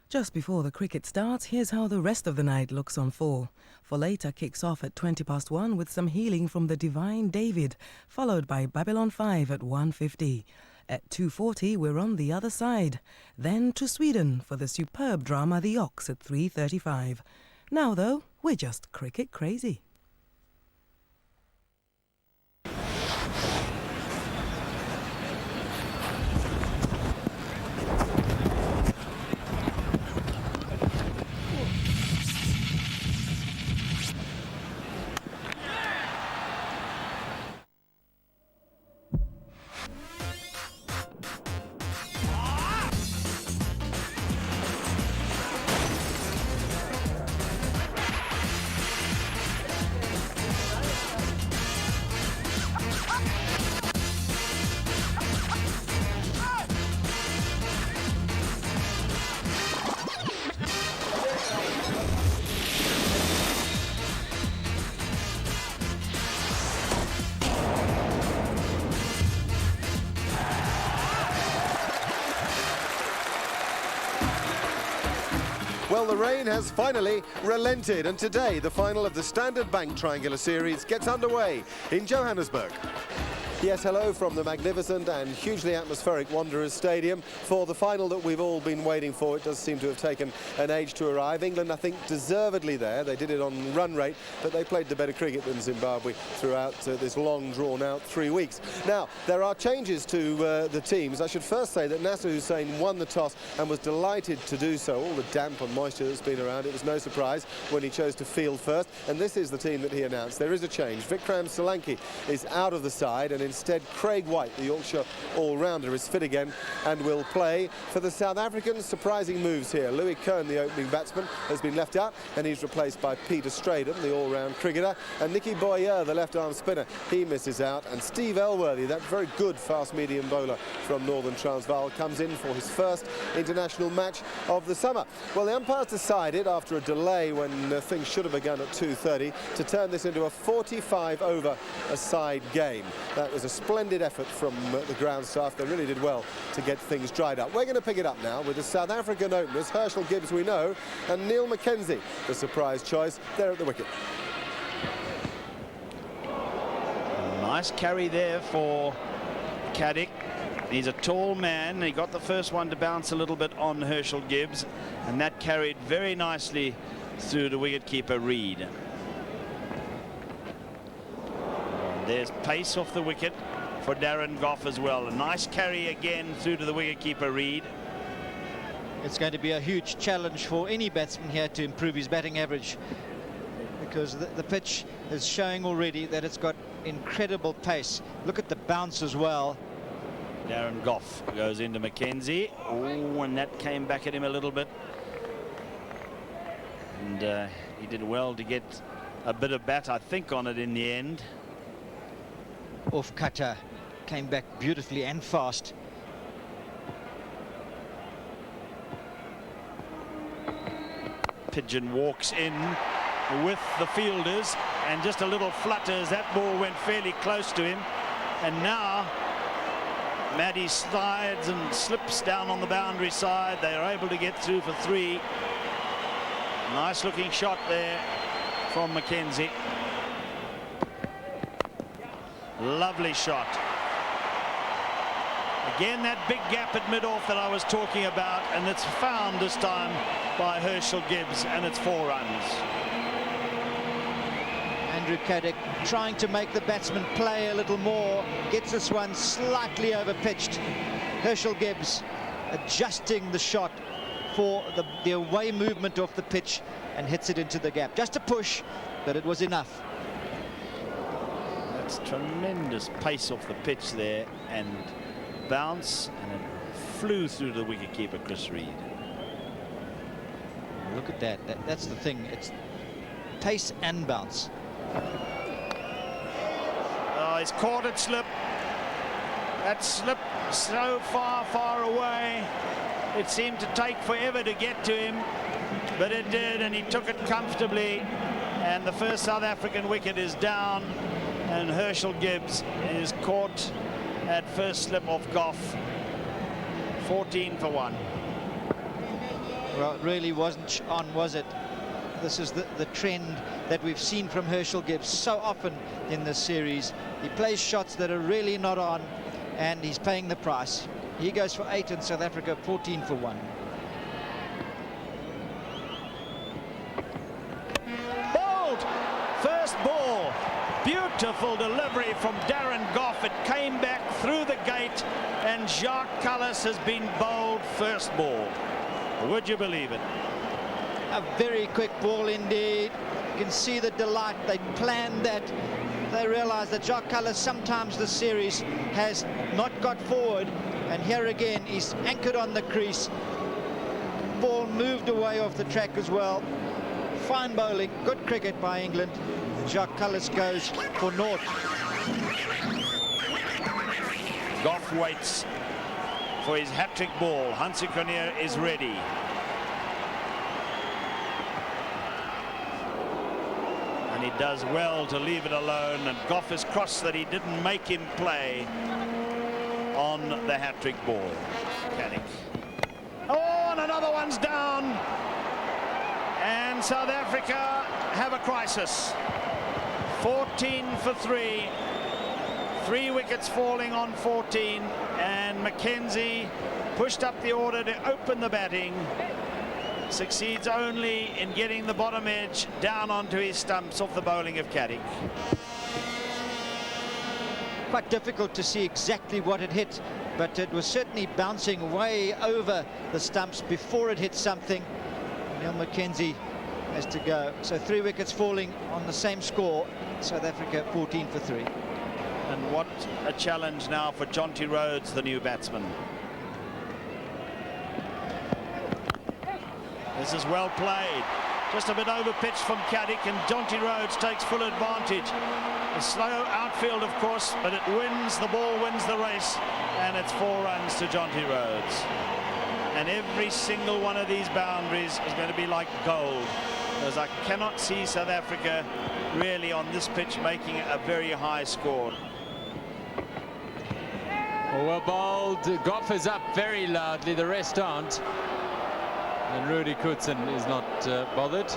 Just before the cricket starts, here's how the rest of the night looks on 4. For later kicks off at 1:20 with some healing from the Divine David, followed by Babylon 5 at 1:50. At 2:40, we're on the other side. Then to Sweden for the superb drama The Ox at 3:35. Now, though, we're just cricket crazy. Well, the rain has finally relented, and today the final of the Standard Bank Triangular Series gets underway in Johannesburg. Yes, hello from the magnificent and hugely atmospheric Wanderers Stadium for the final that we've all been waiting for. It does seem to have taken an age to arrive. England, I think, deservedly there. They did it on run rate, but they played the better cricket than Zimbabwe throughout this long, drawn-out 3 weeks. Now, there are changes to the teams. I should first say that Nasser Hussain won the toss and was delighted to do so. All the damp and moisture that's been around, it was no surprise when he chose to field first. And this is the team that he announced. There is a change. Vikram Solanki is out of the side, and instead Craig White, the Yorkshire all-rounder, is fit again and will play for the South Africans. Surprising moves here. Louis Kern, the opening batsman, has been left out, and he's replaced by Peter Straydon, the all-round cricketer. And Nicky Boyer, the left-arm spinner, he misses out. And Steve Elworthy, that very good fast-medium bowler from Northern Transvaal, comes in for his first international match of the summer. Well, the umpires decided, after a delay when things should have begun at 2:30, to turn this into a 45-over-a-side game. That was a splendid effort from the ground staff. They really did well to get things dried up. We're going to pick it up now with the South African openers, Herschel Gibbs, we know, and Neil Mackenzie, the surprise choice, there at the wicket. Nice carry there for Caddick. He's a tall man. He got the first one to bounce a little bit on Herschel Gibbs, and that carried very nicely through the wicketkeeper Reid. There's pace off the wicket for Darren Gough as well. A nice carry again through to the wicketkeeper Reid. It's going to be a huge challenge for any batsman here to improve his batting average, because the pitch is showing already that it's got incredible pace. Look at the bounce as well. Darren Gough goes into Mackenzie. Oh, and that came back at him a little bit. And he did well to get a bit of bat, I think, on it in the end. Off cutter, came back beautifully and fast. Pigeon walks in with the fielders, and just a little flutter as that ball went fairly close to him. And now Maddie slides and slips down on the boundary side. They are able to get through for 3. Nice looking shot there from Mackenzie. Lovely shot. Again, that big gap at mid-off that I was talking about, and it's found this time by Herschel Gibbs, and it's 4 runs. Andrew Caddick trying to make the batsman play a little more, gets this one slightly over-pitched. Herschel Gibbs adjusting the shot for the away movement off the pitch and hits it into the gap. Just a push, but it was enough. That's tremendous pace off the pitch there, and bounce, and it flew through the wicketkeeper Chris Reid. Look at that. That's the thing. It's pace and bounce. Oh, he's caught it slip. That slip so far away. It seemed to take forever to get to him, but it did, and he took it comfortably. And the first South African wicket is down, and Herschel Gibbs is caught at first slip off Gough. 14 for 1. Well, it really wasn't on, was it? This is the trend that we've seen from Herschel Gibbs so often in this series. He plays shots that are really not on, and he's paying the price. He goes for 8 and South Africa 14 for 1. Bowled! First ball. Beautiful delivery from Darren Goff. It came back through the gate, and Jacques Kallis has been bowled first ball. Would you believe it? A very quick ball indeed. You can see the delight. They planned that. They realized that Jacques Kallis sometimes this series has not got forward, and here again he's anchored on the crease. Ball moved away off the track as well. Fine bowling, good cricket by England. Jacques Kallis goes for naught. Goff waits for his hat-trick ball. Hansie Cronje is ready. And he does well to leave it alone, and Goff is cross that he didn't make him play on the hat-trick ball. Caddick. Oh, and another one's down. And South Africa have a crisis. 14 for 3. 3 wickets falling on 14, and Mackenzie pushed up the order to open the batting. Succeeds only in getting the bottom edge down onto his stumps off the bowling of Caddick. Quite difficult to see exactly what it hit, but it was certainly bouncing way over the stumps before it hit something. Neil Mackenzie has to go. So 3 wickets falling on the same score. South Africa 14 for 3. And what a challenge now for Jonty Rhodes, the new batsman. This is well played. Just a bit over pitch from Caddick, and Jonty Rhodes takes full advantage. A slow outfield, of course, but it wins. The ball wins the race, and it's 4 runs to Jonty Rhodes. And every single one of these boundaries is going to be like gold, as I cannot see South Africa really on this pitch making a very high score. Well bowled. Goff is up very loudly, the rest aren't. And Rudy Koetsen is not bothered.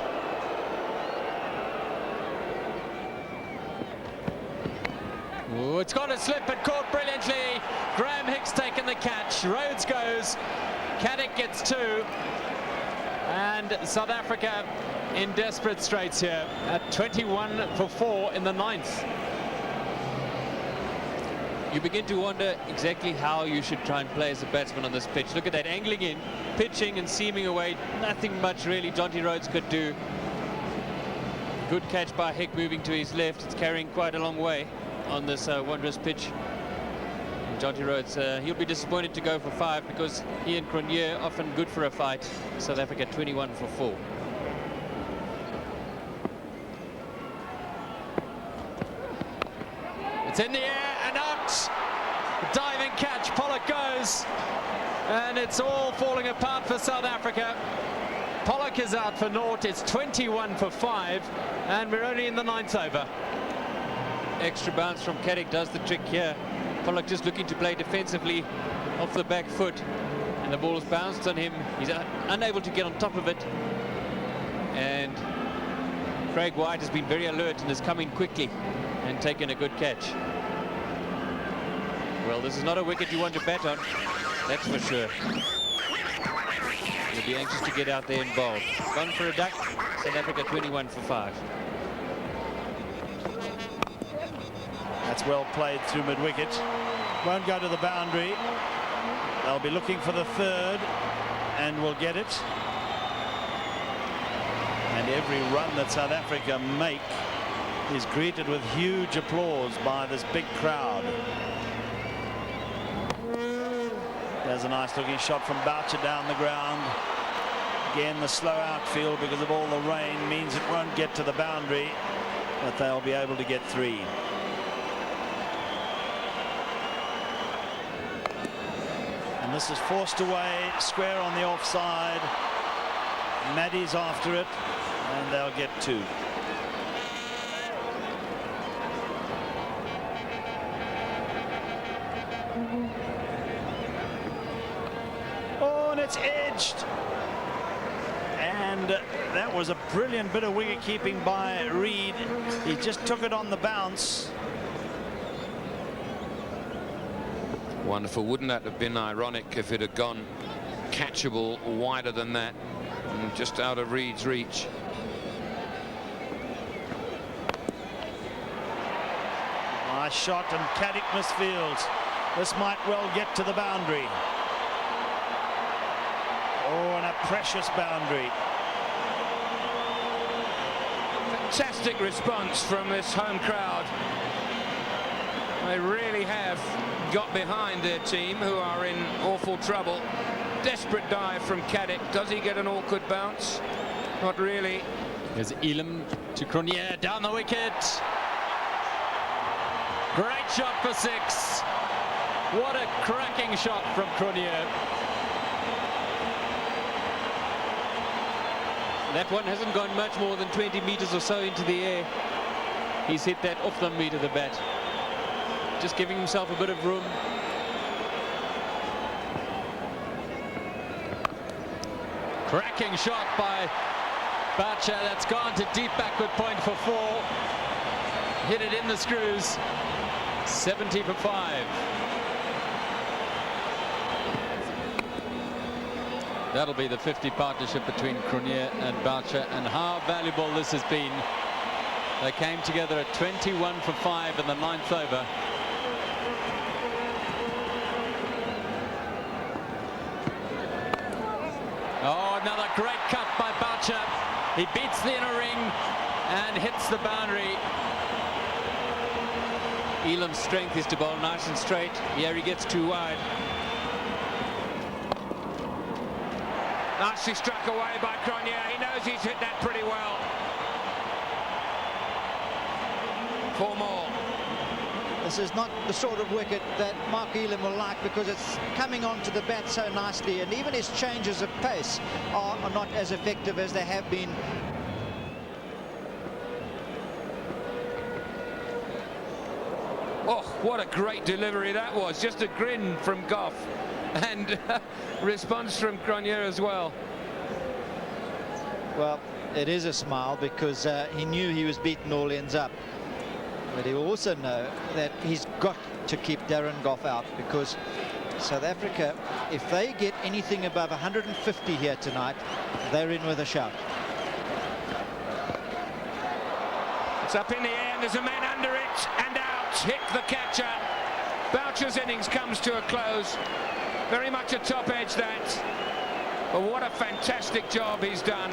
Ooh, it's got a slip, but caught brilliantly. Graham Hicks taken the catch. Rhodes goes. Caddick gets 2. And South Africa in desperate straits here at 21 for 4 in the 9th. You begin to wonder exactly how you should try and play as a batsman on this pitch. Look at that, angling in, pitching and seaming away. Nothing much really Jonty Rhodes could do. Good catch by Hick, moving to his left. It's carrying quite a long way on this wondrous pitch. And Jonty Rhodes, he'll be disappointed to go for 5, because he and Cronje often good for a fight. South Africa 21 for 4. It's in the air and out. Diving catch. Pollock goes. And it's all falling apart for South Africa. Pollock is out for naught. It's 21 for 5. And we're only in the 9th over. Extra bounce from Caddick does the trick here. Pollock just looking to play defensively off the back foot. And the ball has bounced on him. He's unable to get on top of it. And Craig White has been very alert and has come in quickly and taken a good catch. Well, this is not a wicket you want to bat on, that's for sure. You'll be anxious to get out there and bowl. Gone for a duck. South Africa 21 for 5. That's well played through mid-wicket. Won't go to the boundary. They'll be looking for the 3rd, and will get it. And every run that South Africa make is greeted with huge applause by this big crowd. There's a nice looking shot from Boucher down the ground. Again, the slow outfield, because of all the rain, means it won't get to the boundary, but they'll be able to get 3. And this is forced away, square on the offside. Maddie's after it, and they'll get 2. Oh, and it's edged. And that was a brilliant bit of wicket keeping by Reid. He just took it on the bounce. Wonderful. Wouldn't that have been ironic if it had gone catchable wider than that and just out of Reid's reach? Nice shot, and Caddick misfields. This might well get to the boundary. Oh, and a precious boundary. Fantastic response from this home crowd. They really have got behind their team, who are in awful trouble. Desperate dive from Caddick. Does he get an awkward bounce? Not really. Here's Elam to CRONJE, down the wicket. Great shot for 6. What a cracking shot from CRONJE. That one hasn't gone much more than 20 meters or so into the air. He's hit that off the meat of the bat. Just giving himself a bit of room. Cracking shot by Boucher. That's gone to deep backward point for 4. Hit it in the screws. 70 for 5. That'll be the 50 partnership between CRONJE and Boucher, and how valuable this has been. They came together at 21 for 5 in the 9th over. Oh, another great cut by Boucher. He beats the inner ring and hits the boundary. Elam's strength is to bowl nice and straight. Here he gets too wide. Nicely struck away by CRONJE. He knows he's hit that pretty well. 4 more. This is not the sort of wicket that Mark Elam will like, because it's coming onto the bat so nicely, and even his changes of pace are not as effective as they have been. Oh, what a great delivery that was. Just a grin from Gough, and response from CRONJE as well. Well, it is a smile, because he knew he was beating all ends up. But he also know that he's got to keep Darren Gough out, because South Africa, if they get anything above 150 here tonight, they're in with a shout. It's up in the air, and there's a man under it, and out. Hit the catcher. Boucher's innings comes to a close. Very much a top edge, that. But what a fantastic job he's done.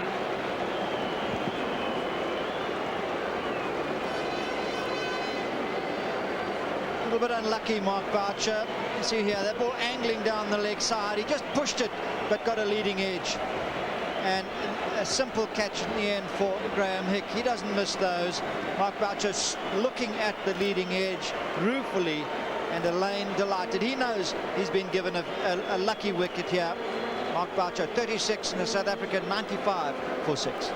A little bit unlucky, Mark Boucher. You see here, that ball angling down the leg side. He just pushed it, but got a leading edge. And a simple catch in the end for Graham Hick. He doesn't miss those. Mark Boucher looking at the leading edge ruefully, and Elaine delighted. He knows he's been given a lucky wicket here. Mark Boucher 36 and the South African 95 for 6.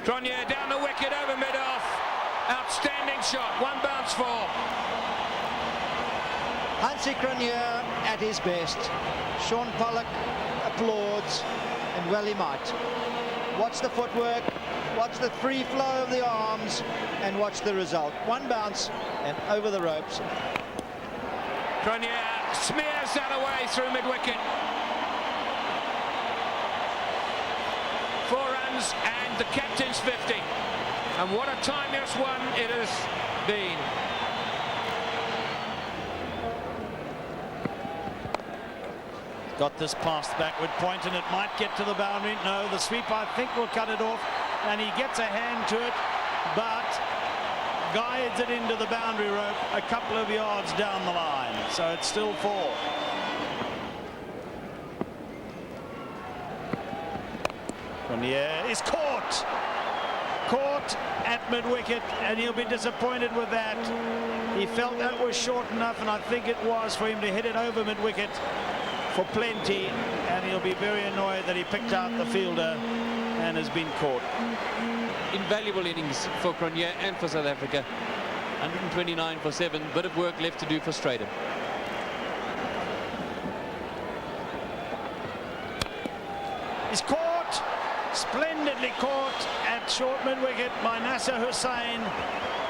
CRONJE down the wicket over mid-off. Outstanding shot. 1 bounce for HANSIE CRONJE at his best. Shaun Pollock applauds, and well he might. Watch the footwork, watch the free flow of the arms, and watch the result. 1 bounce and over the ropes. CRONJE smears that away through mid-wicket. 4 runs and the captain's 50. And what a timeless one it has been. Got this past the backward point, and it might get to the boundary. No, the sweep, I think, will cut it off, and he gets a hand to it, but guides it into the boundary rope a couple of yards down the line. So it's still 4. CRONJE is caught at mid-wicket, and he'll be disappointed with that. He felt that was short enough, and I think it was, for him to hit it over mid-wicket for plenty, and he'll be very annoyed that he picked out the fielder and has been caught. Invaluable innings for CRONJE and for South Africa. 129 for 7. Bit of work left to do for Stratham. He's caught, splendidly caught at short mid-wicket by Nasser Hussain.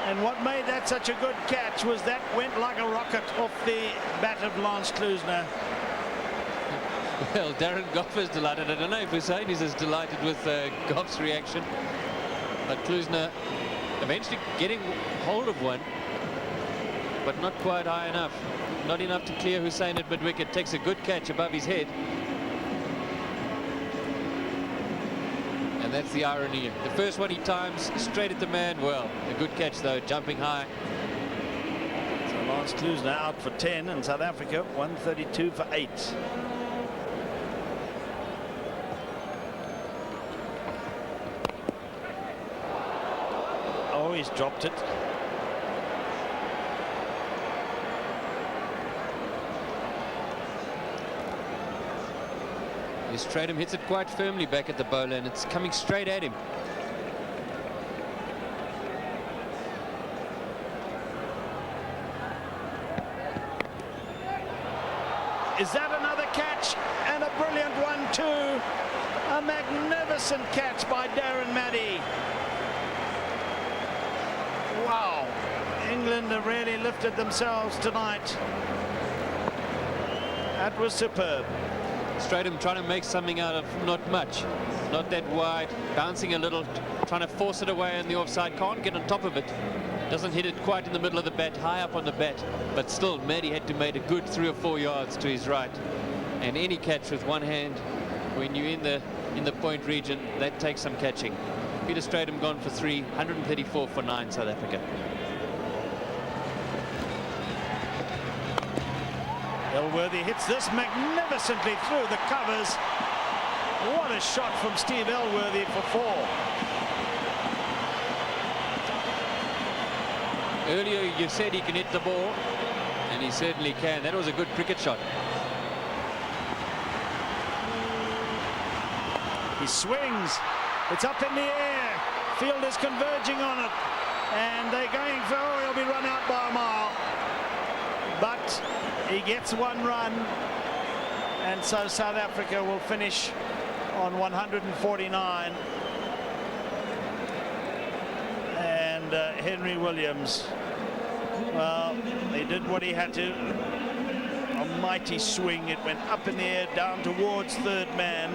And what made that such a good catch was that went like a rocket off the bat of Lance Klusener. Well, Darren Goff is delighted. I don't know if Hussain is as delighted with Goff's reaction. But Klusener eventually getting hold of one, but not quite high enough. Not enough to clear Hussain at mid-wicket. Takes a good catch above his head. And that's the irony. The first one he times straight at the man. Well, a good catch though, jumping high. So Lance Klusener out for 10 and South Africa 132 for 8. Oh, he's dropped it. Stratum hits it quite firmly back at the bowler, and it's coming straight at him. Is that another catch? And a brilliant one too. A magnificent catch by Darren Maddy. Wow. England have really lifted themselves tonight. That was superb. Stratum trying to make something out of not much, not that wide, bouncing a little, trying to force it away on the offside. Can't get on top of it. Doesn't hit it quite in the middle of the bat, high up on the bat, but still Maddy had to make a good 3 or 4 yards to his right. And any catch with one hand when you're in the point region, that takes some catching. Peter Stratum gone for 3, 134 for 9, South Africa. Elworthy hits this magnificently through the covers. What a shot from Steve Elworthy for 4. Earlier you said he can hit the ball, and he certainly can. That was a good cricket shot. He swings. It's up in the air. Field is converging on it. And they're going for, oh, he'll be run out by a mile. But he gets 1 run. And so South Africa will finish on 149. And Henry Williams, well, he did what he had to. A mighty swing. It went up in the air, down towards third man.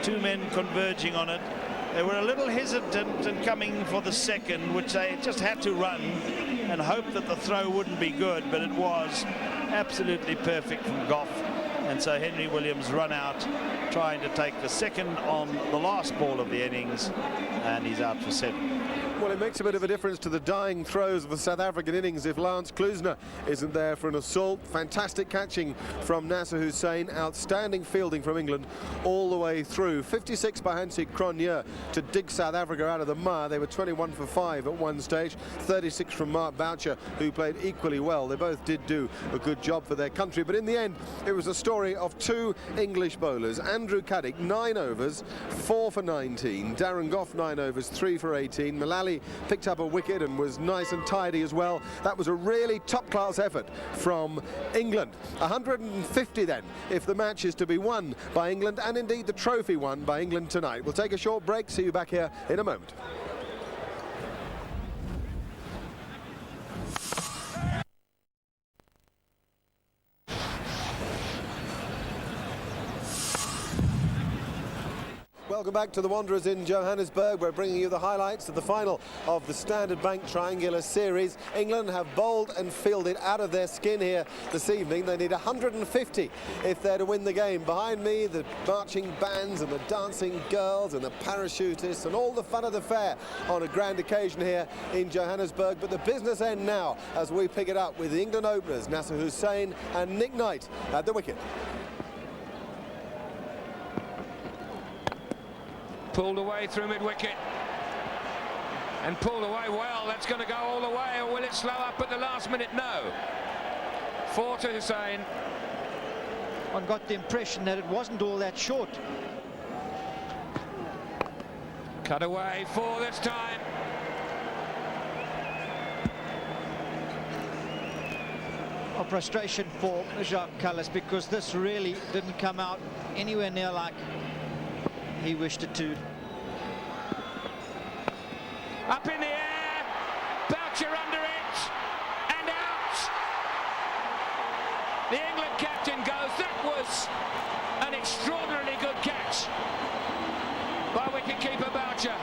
2 men converging on it. They were a little hesitant in coming for the second, which they just had to run and hope that the throw wouldn't be good, but it was absolutely perfect from Goff. And so Henry Williams run out, trying to take the second on the last ball of the innings, and he's out for 7. Well, it makes a bit of a difference to the dying throws of the South African innings if Lance Klusener isn't there for an assault. Fantastic catching from Nasser Hussain. Outstanding fielding from England all the way through. 56 by HANSIE CRONJE to dig South Africa out of the mire. They were 21 for 5 at one stage. 36 from Mark Boucher, who played equally well. They both did do a good job for their country. But in the end, it was a story of 2 English bowlers. Andrew Caddick, 9 overs, 4 for 19. Darren Goff, 9 overs, 3 for 18. Mullally picked up a wicket and was nice and tidy as well. That was a really top-class effort from England. 150 then, if the match is to be won by England, and indeed the trophy won by England tonight. We'll take a short break. See you back here in a moment. Welcome back to the Wanderers in Johannesburg. We're bringing you the highlights of the final of the Standard Bank Triangular Series. England have bowled and fielded out of their skin here this evening. They need 150 if they're to win the game. Behind me, the marching bands and the dancing girls and the parachutists and all the fun of the fair on a grand occasion here in Johannesburg. But the business end now as we pick it up with the England openers, Nasser Hussain and Nick Knight at the wicket. Pulled away through mid-wicket and pulled away well. That's going to go all the way, or will it slow up at the last minute? No. 4 to Hussain. One got the impression that it wasn't all that short. Cut away, 4 this time. A frustration for Jacques Kallis, because this really didn't come out anywhere near like he wished it to. Up in the air, Boucher under it, and out. The England captain goes. That was an extraordinarily good catch by wicketkeeper Boucher.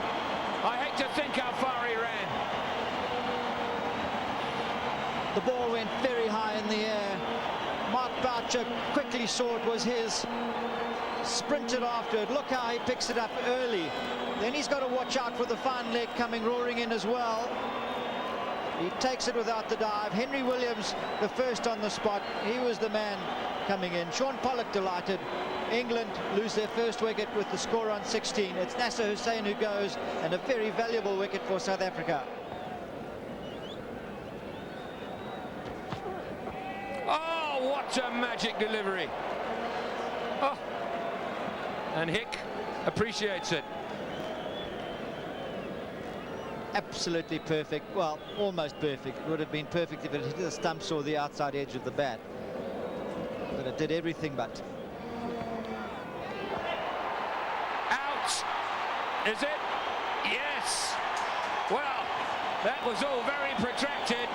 I hate to think how far he ran. The ball went very high in the air. Mark Boucher quickly saw it was his, sprinted after it. Look how he picks it up early. Then he's got to watch out for the fine leg coming roaring in as well. He takes it without the dive. Henry Williams, the first on the spot. He was the man coming in. Shaun Pollock delighted. England lose their first wicket with the score on 16. It's Nasser Hussain who goes, and a very valuable wicket for South Africa. Oh, what a magic delivery. Oh. And Hick appreciates it. Absolutely perfect. Well, almost perfect. It would have been perfect if it hit the stumps or the outside edge of the bat. But it did everything but. Out. Is it? Yes. Well, that was all very protracted.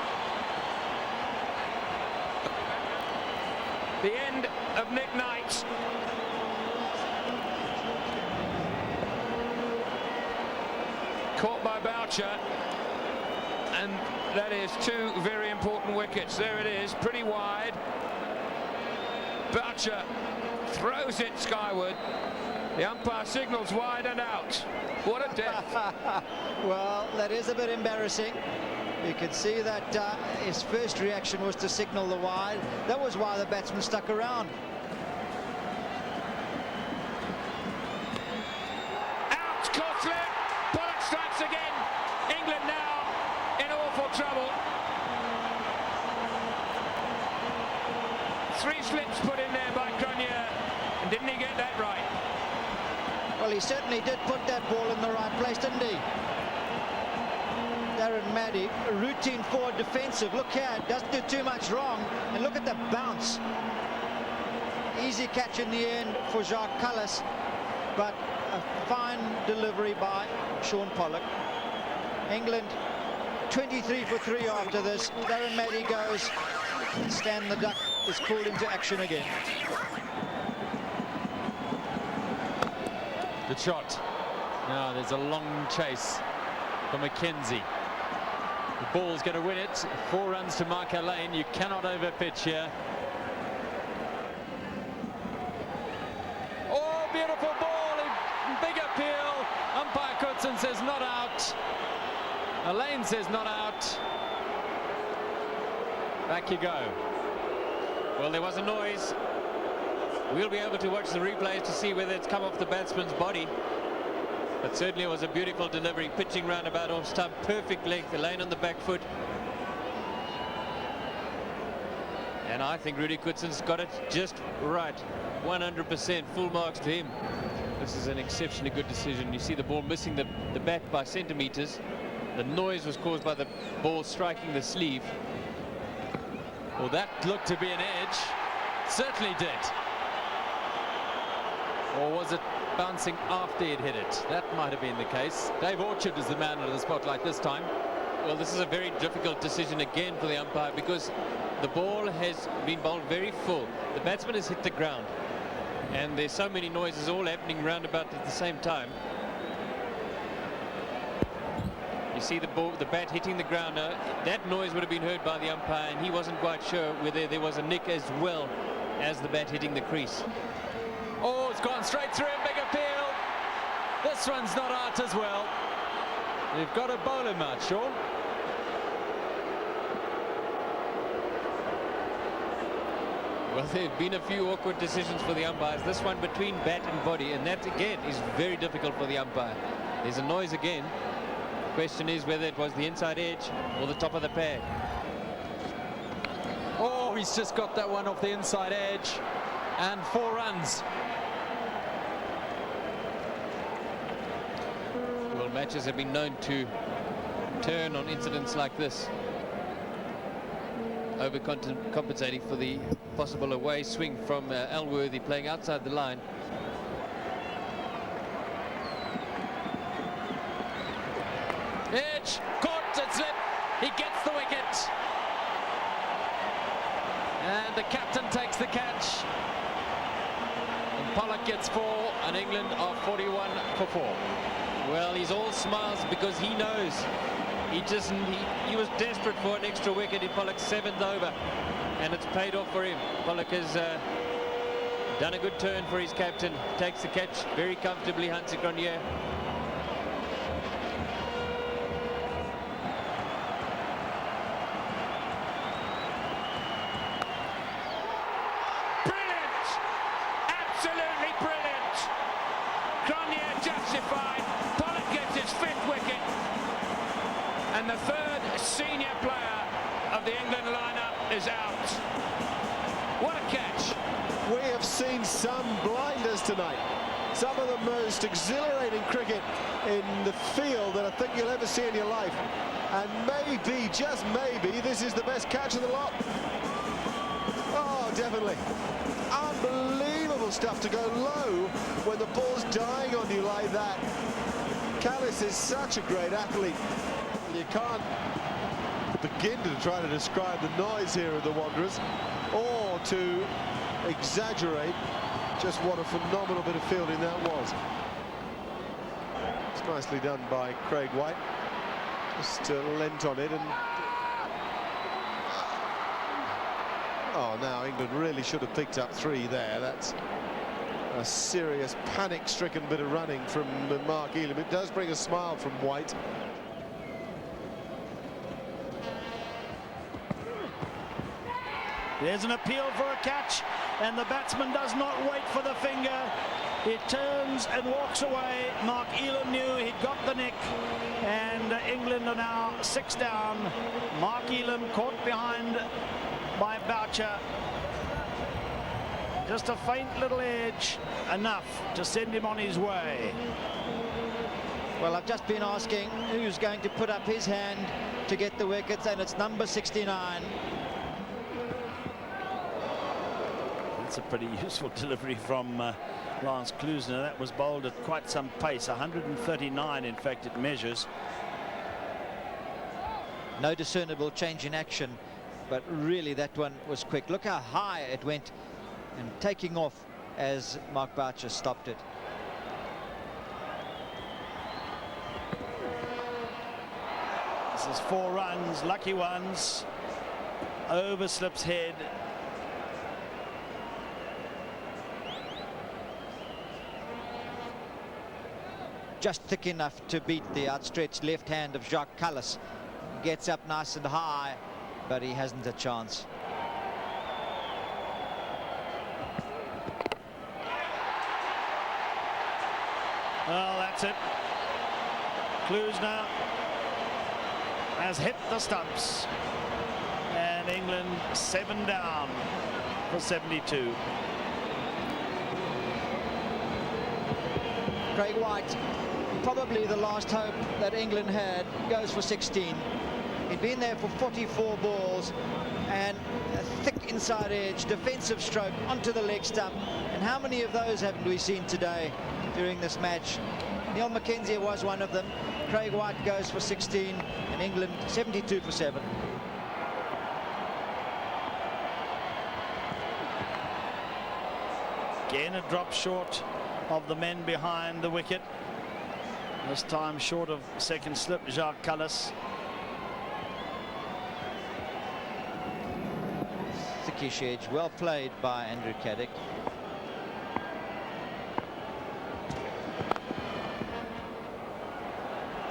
The end of Nick Knight. Caught by Boucher, and that is two very important wickets. There it is, pretty wide. Boucher throws it skyward. The umpire signals wide and out. What a death. Well, that is a bit embarrassing. You can see that his first reaction was to signal the wide. That was why the batsman stuck around. Out, caught slip. Pollock strikes again. England now in awful trouble. 3 slips put in there by CRONJE, and didn't he get that right? Well, he certainly did put that ball in the right place, didn't he? Darren Maddy, a routine forward defensive. Look here, doesn't do too much wrong. And look at the bounce. Easy catch in the end for Jacques Kallis, but a fine delivery by Shaun Pollock. England 23 for 3 after this. Darren Maddy goes. Stan the Duck is called into action again. Good shot. Now there's a long chase for McKenzie. The ball's going to win it. 4 runs to Mark Lane. You cannot overpitch here. Oh, beautiful ball. Big appeal. Umpire Coetzee says not out. Lane says not out. Back you go. Well, there was a noise. We'll be able to watch the replays to see whether it's come off the batsman's body. But certainly it was a beautiful delivery, pitching roundabout off stump, perfect length, Lane on the back foot. And I think Rudy Coetzee's got it just right. 100%, full marks to him. This is an exceptionally good decision. You see the ball missing the bat by centimeters. The noise was caused by the ball striking the sleeve. Well, that looked to be an edge. Certainly did. Or was it bouncing after he'd hit it? That might have been the case. Dave Orchard is the man of the spotlight this time. Well, this is a very difficult decision again for the umpire, because the ball has been bowled very full. The batsman has hit the ground, and there's so many noises all happening round about at the same time. You see the ball, the bat hitting the ground. That noise would have been heard by the umpire, and he wasn't quite sure whether there was a nick as well as the bat hitting the crease. Oh, it's gone straight through him, big appeal. This one's not out as well. You've got to bowl him out, Shaun. Well, there have been a few awkward decisions for the umpires. This one between bat and body, and that again is very difficult for the umpire. There's a noise again. The question is whether it was the inside edge or the top of the pad. Oh, he's just got that one off the inside edge, and 4 runs. Well, matches have been known to turn on incidents like this, overcompensating for the possible away swing from Elworthy playing outside the line. Edge, caught and slip. He gets the wicket. And the captain takes the catch. And Pollock gets 4, and England are 41 for 4. Well, he's all smiles because he knows. He was desperate for an extra wicket in Pollock's 7th over, and it's paid off for him. Pollock has done a good turn for his captain. Takes the catch very comfortably, HANSIE CRONJE. Brilliant! Absolutely brilliant! CRONJE justified. Pollock gets his 5th wicket. And the 3rd senior player of the England lineup is out. What a catch! We have seen some blinders tonight. Some of the most exhilarating cricket in the field that I think you'll ever see in your life. And maybe, just maybe, this is the best catch of the lot. Oh, definitely. Unbelievable stuff to go low when the ball's dying on you like that. Callis is such a great athlete. You can't begin to try to describe the noise here of the Wanderers, or to exaggerate just what a phenomenal bit of fielding that was. It's nicely done by Craig White. Just lent on it, and oh, now England really should have picked up 3 there. That's a serious panic-stricken bit of running from Mark Elam. It does bring a smile from White. There's an appeal for a catch, and the batsman does not wait for the finger. He turns and walks away. Mark Elam knew he'd got the nick, and England are now 6 down. Mark Elam caught behind by Boucher. Just a faint little edge, enough to send him on his way. Well, I've just been asking who's going to put up his hand to get the wickets, and it's number 69. That's a pretty useful delivery from Lance Klusener. That was bowled at quite some pace, 139 in fact it measures. No discernible change in action, but really that one was quick. Look how high it went, and taking off as Mark Boucher stopped it. This is 4 runs, lucky ones. Over slips head. Just thick enough to beat the outstretched left hand of Jacques Callis. Gets up nice and high, but he hasn't a chance. Well, that's it. Klusener has hit the stumps, and England 7 down for 72. Craig White, probably the last hope that England had, goes for 16. He'd been there for 44 balls, and a thick inside edge, defensive stroke onto the leg stump. And how many of those haven't we seen today during this match? Neil Mackenzie was one of them. Craig White goes for 16, and England 72 for 7. Again, a drop short of the men behind the wicket. This time short of second slip, Jacques Callis. Thickish edge, well played by Andrew Caddick.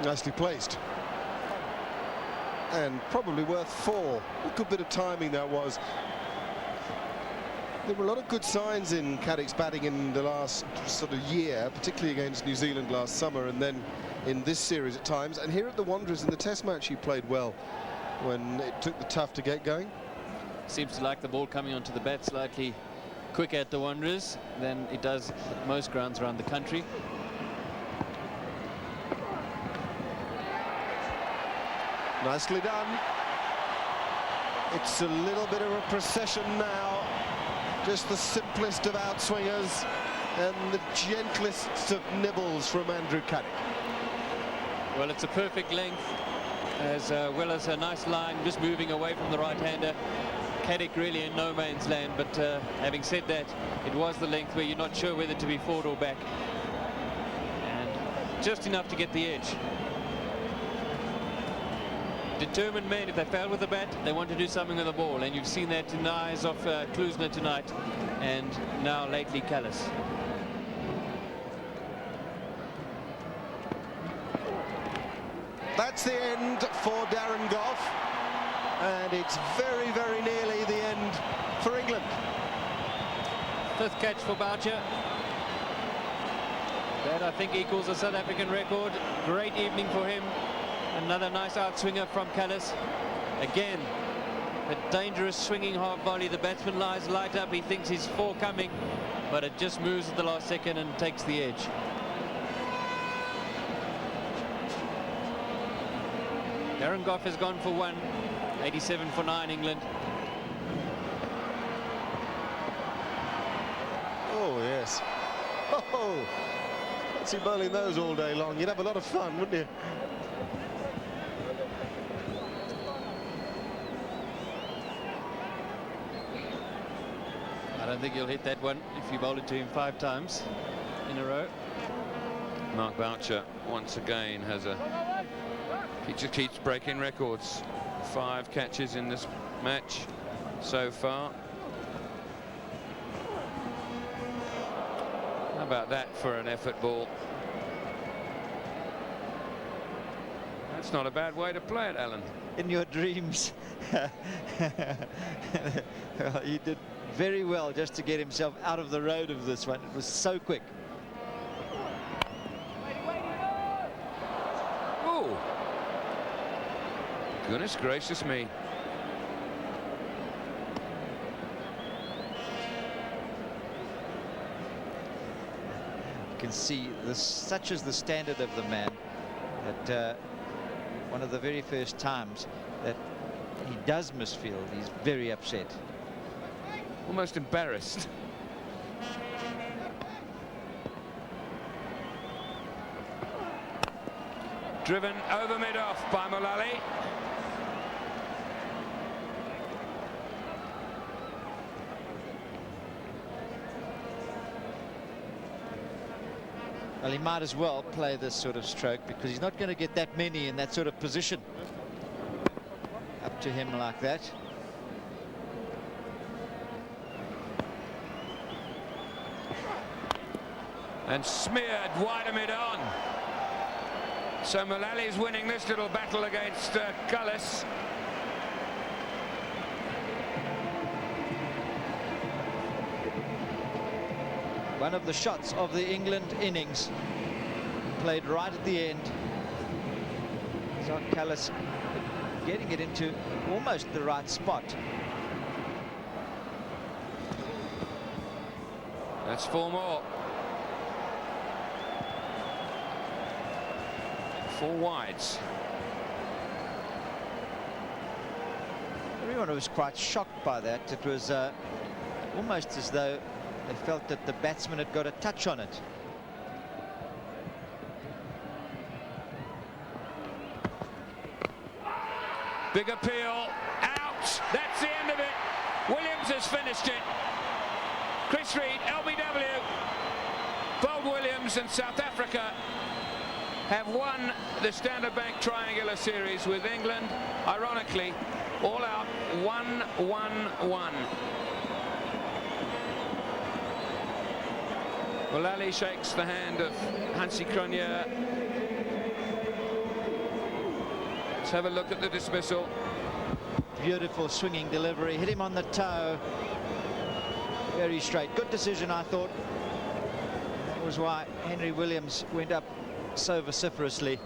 Nicely placed. And probably worth 4. A good bit of timing that was. There were a lot of good signs in Caddick's batting in the last sort of year, particularly against New Zealand last summer, and then in this series at times. And here at the Wanderers in the Test match, he played well when it took the tough to get going. Seems to like the ball coming onto the bat slightly quicker at the Wanderers than it does at most grounds around the country. Nicely done. It's a little bit of a procession now. Just the simplest of outswingers and the gentlest of nibbles from Andrew Caddick. Well, it's a perfect length, as well as a nice line, just moving away from the right-hander. CADDIck really in no man's land, but having said that, it was the length where you're not sure whether to be forward or back. And just enough to get the edge. Determined men, if they fail with the bat, they want to do something with the ball, and you've seen that in the eyes of Klusner tonight, and now lately Callis. That's the end for Darren Gough, and it's very, very nearly the end for England. 5th catch for Boucher. That, I think, equals a South African record. Great evening for him. Another nice outswinger from Callis. Again, a dangerous swinging half volley. The batsman lies light up. He thinks he's 4 coming, but it just moves at the last second and takes the edge. Darren Gough has gone for 1. 87 for 9, England. Oh, yes. Oh, fancy bowling those all day long. You'd have a lot of fun, wouldn't you? I don't think he'll hit that one if you bowl it to him 5 times in a row. Mark Boucher once again has he just keeps breaking records. 5 catches in this match so far. How about that for an effort ball? That's not a bad way to play it, Alan. In your dreams. Well, he did very well just to get himself out of the road of this one. It was so quick. Oh, goodness gracious me. You can see this, such is the standard of the man, that one of the very first times that he does misfield, he's very upset. Almost embarrassed. Driven over mid-off by Mullally. Well, he might as well play this sort of stroke because he's not going to get that many in that sort of position up to him like that. And smeared wide mid-on. So Mullally's winning this little battle against Cullis. One of the shots of the England innings, played right at the end. So Callis getting it into almost the right spot. That's 4 more. 4 wides. Everyone was quite shocked by that. It was almost as though they felt that the batsman had got a touch on it. Big appeal. Out. That's the end of it. Williams has finished it. Chris Reed, LBW. Bold Williams and South Africa have won the Standard Bank Triangular Series with England, ironically, all out 1-1-1. Mullally shakes the hand of HANSIE CRONJE. Let's have a look at the dismissal. Beautiful swinging delivery, hit him on the toe. Very straight. Good decision, I thought. That was why Henry Williams went up so vociferously.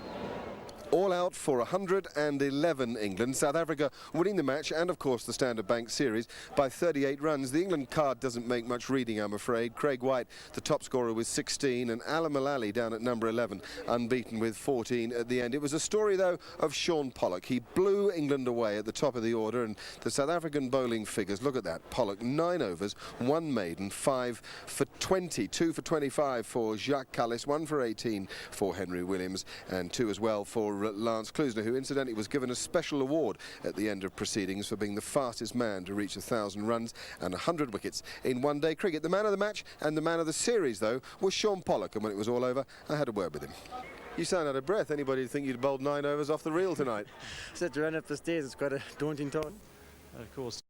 All out for 111 England. South Africa winning the match and, of course, the Standard Bank Series by 38 runs. The England card doesn't make much reading, I'm afraid. Craig White, the top scorer, with 16, and Alan Mullally down at number 11, unbeaten with 14 at the end. It was a story, though, of Shaun Pollock. He blew England away at the top of the order, and the South African bowling figures, look at that. Pollock, 9 overs, 1 maiden, 5 for 20, 2 for 25 for Jacques Kallis, 1 for 18 for Henry Williams, and 2 as well for Lance Klusener, who incidentally was given a special award at the end of proceedings for being the fastest man to reach 1,000 runs and 100 wickets in one-day cricket. The man of the match and the man of the series, though, was Shaun Pollock, and when it was all over, I had a word with him. You sound out of breath. Anybody would think you'd bowled 9 overs off the reel tonight? Said to run up the stairs, it's quite a daunting task. Of course.